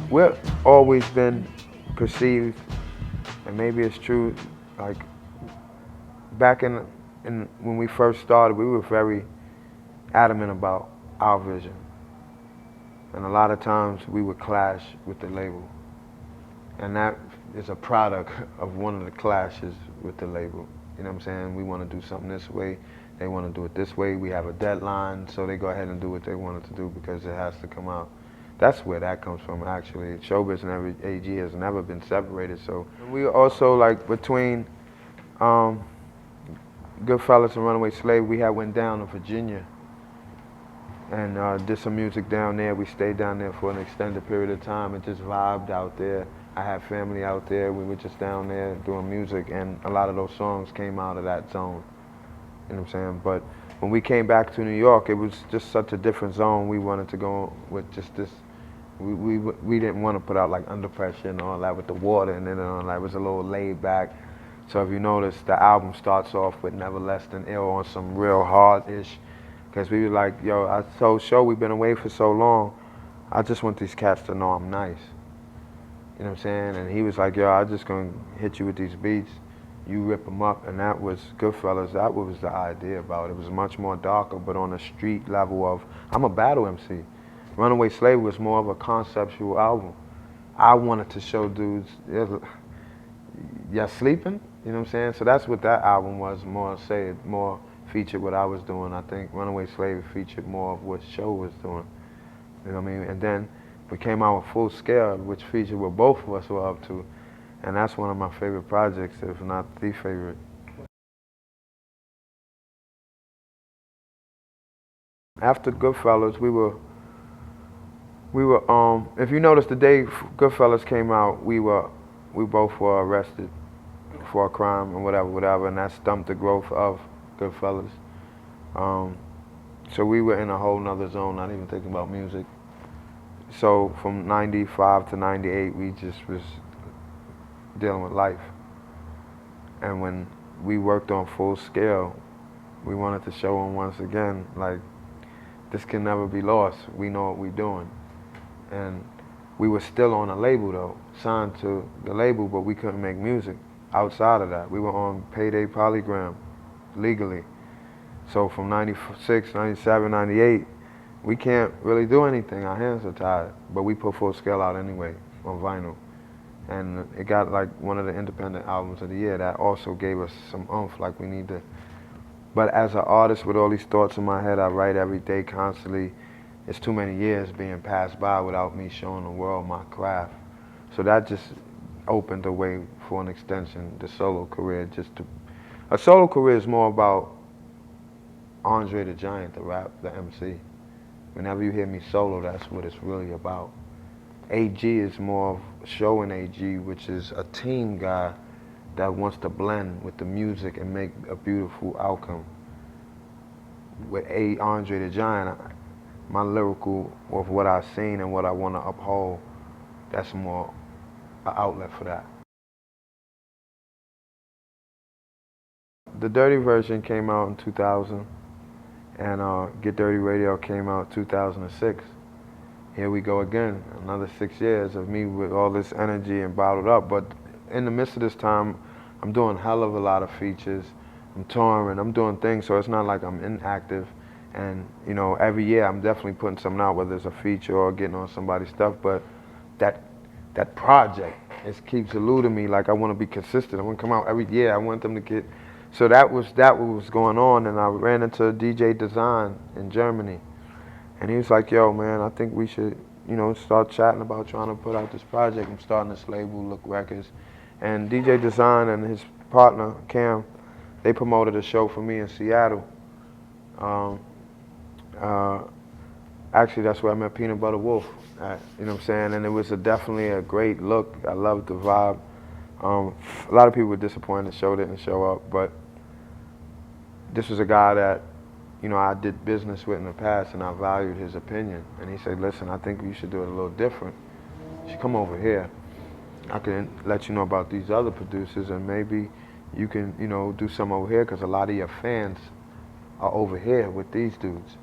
we've always been perceived, and maybe it's true, like back in when we first started, we were very adamant about our vision. And a lot of times we would clash with the label. And that is a product of one of the clashes with the label. You know what I'm saying? We want to do something this way. They want to do it this way. We have a deadline, so they go ahead and do what they wanted to do because it has to come out. That's where that comes from, actually. Showbiz and every AG has never been separated. So we also, like, between Goodfellas and Runaway Slave, we had went down to Virginia and did some music down there. We stayed down there for an extended period of time and just vibed out there. I had family out there. We were just down there doing music, and a lot of those songs came out of that zone. You know what I'm saying? But when we came back to New York, it was just such a different zone. We wanted to go with just this. We didn't want to put out like Under Pressure and all that with the water, and then all that. It was a little laid back. So if you notice, the album starts off with Never Less Than Ill on some real hard-ish. Because we were like, yo, I told Show we've been away for so long, I just want these cats to know I'm nice. You know what I'm saying? And he was like, yo, I'm just going to hit you with these beats. You rip them up. And that was Goodfellas. That was the idea about it. It was much more darker, but on a street level of, I'm a battle MC. Runaway Slave was more of a conceptual album. I wanted to show dudes, you're sleeping? You know what I'm saying? So that's what that album was, more featured what I was doing. I think Runaway Slave featured more of what Show was doing. You know what I mean? And then we came out with Full Scale, which featured what both of us were up to. And that's one of my favorite projects, if not the favorite. After Goodfellas, we were, if you notice the day Goodfellas came out, we both were arrested for a crime and whatever, and that stumped the growth of Goodfellas. So we were in a whole nother zone, not even thinking about music. So from 95 to 98, we just was dealing with life. And when we worked on Full Scale, we wanted to show them once again, like, this can never be lost. We know what we're doing. And we were still on a label though, signed to the label, but we couldn't make music outside of that. We were on Payday Polygram legally. So from 96, 97, 98, we can't really do anything. Our hands are tied. But we put Full Scale out anyway on vinyl. And it got like one of the independent albums of the year. That also gave us some oomph, like we need to. But as an artist with all these thoughts in my head, I write every day constantly. It's too many years being passed by without me showing the world my craft. So that just opened the way for an extension, the solo career. A solo career is more about Andre the Giant, the rap, the MC. Whenever you hear me solo, that's what it's really about. AG is more of showing AG, which is a team guy that wants to blend with the music and make a beautiful outcome. With Andre the Giant, my lyrical of what I've seen and what I want to uphold, that's more an outlet for that. The Dirty version came out in 2000, and Get Dirty Radio came out 2006. Here we go again, another 6 years of me with all this energy and bottled up. But in the midst of this time, I'm doing a hell of a lot of features. I'm touring, I'm doing things, so it's not like I'm inactive. And you know, every year I'm definitely putting something out, whether it's a feature or getting on somebody's stuff. But that project, it keeps eluding me. Like I want to be consistent. I want to come out every year. I want them to get. So that was what was going on, and I ran into DJ Design in Germany. And he was like, yo, man, I think we should, start chatting about trying to put out this project. I'm starting this label, Look Records. And DJ Design and his partner, Cam, they promoted a show for me in Seattle. Actually, that's where I met Peanut Butter Wolf at, you know what I'm saying? And it was definitely a great look. I loved the vibe. A lot of people were disappointed the show didn't show up, but this was a guy that I did business with in the past, and I valued his opinion. And he said, listen, I think you should do it a little different. You should come over here. I can let you know about these other producers, and maybe you can, do some over here, because a lot of your fans are over here with these dudes.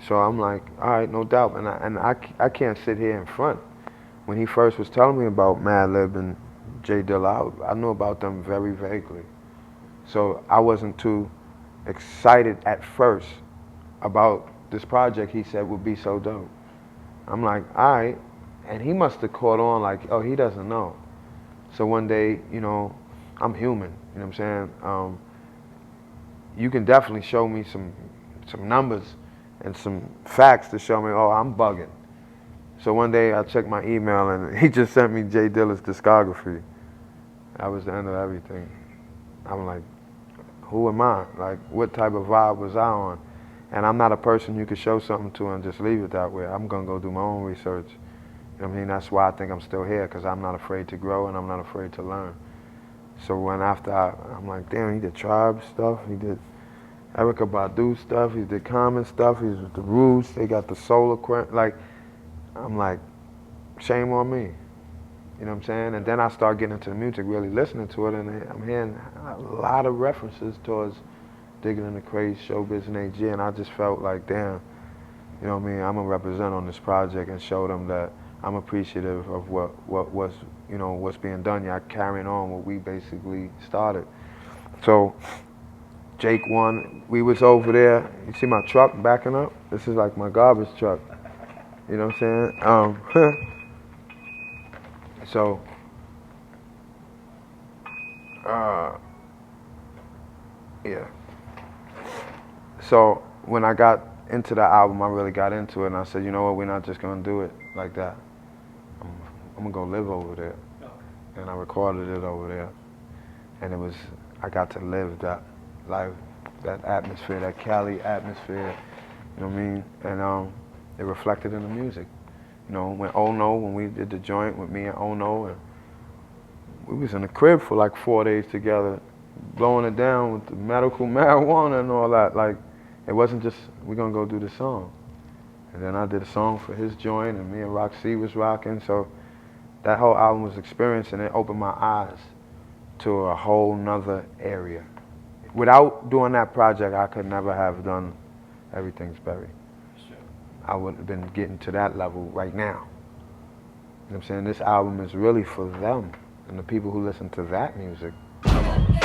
So I'm like, all right, no doubt. And I can't sit here in front when he first was telling me about Madlib and J Dilla, I knew about them very vaguely. So I wasn't too excited at first about this project he said would be so dope. I'm like, all right. And he must have caught on like, oh, he doesn't know. So one day, you know, I'm human, you know what I'm saying? You can definitely show me some numbers and some facts to show me, oh, I'm bugging. So one day I checked my email and he just sent me J Dilla's discography. That was the end of everything. I'm like, who am I? Like, what type of vibe was I on? And I'm not a person you could show something to and just leave it that way. I'm gonna go do my own research. You know what I mean? That's why I think I'm still here, because I'm not afraid to grow and I'm not afraid to learn. So when after I'm like, damn, he did Tribe stuff, he did Erykah Badu stuff, he did Common stuff, he's with the Roots, they got the Solar Quint, like, I'm like, shame on me. You know what I'm saying? And then I start getting into the music, really listening to it, and I'm hearing a lot of references towards Digging in the Crates, Showbiz, and AG, and I just felt like, damn, you know what I mean? I'm gonna represent on this project and show them that I'm appreciative of what was, you know, what's being done. Y'all carrying on what we basically started. So Jake won. We was over there. You see my truck backing up? This is like my garbage truck. You know what I'm saying? So, yeah. So when I got into the album, I really got into it, and I said, you know what, we're not just gonna do it like that. I'm gonna go live over there. And I recorded it over there. And it was, I got to live that life, that atmosphere, that Cali atmosphere, you know what I mean? And it reflected in the music. You know, when Oh No, when we did the joint with me and Oh No, and we was in the crib for like 4 days together, blowing it down with the medical marijuana and all that. Like, it wasn't just, we're gonna go do the song. And then I did a song for his joint, and me and Roxy was rocking. So that whole album was experience, and it opened my eyes to a whole nother area. Without doing that project, I could never have done Everything's Berri. Sure. I wouldn't have been getting to that level right now. You know what I'm saying? This album is really for them and the people who listen to that music. Come on.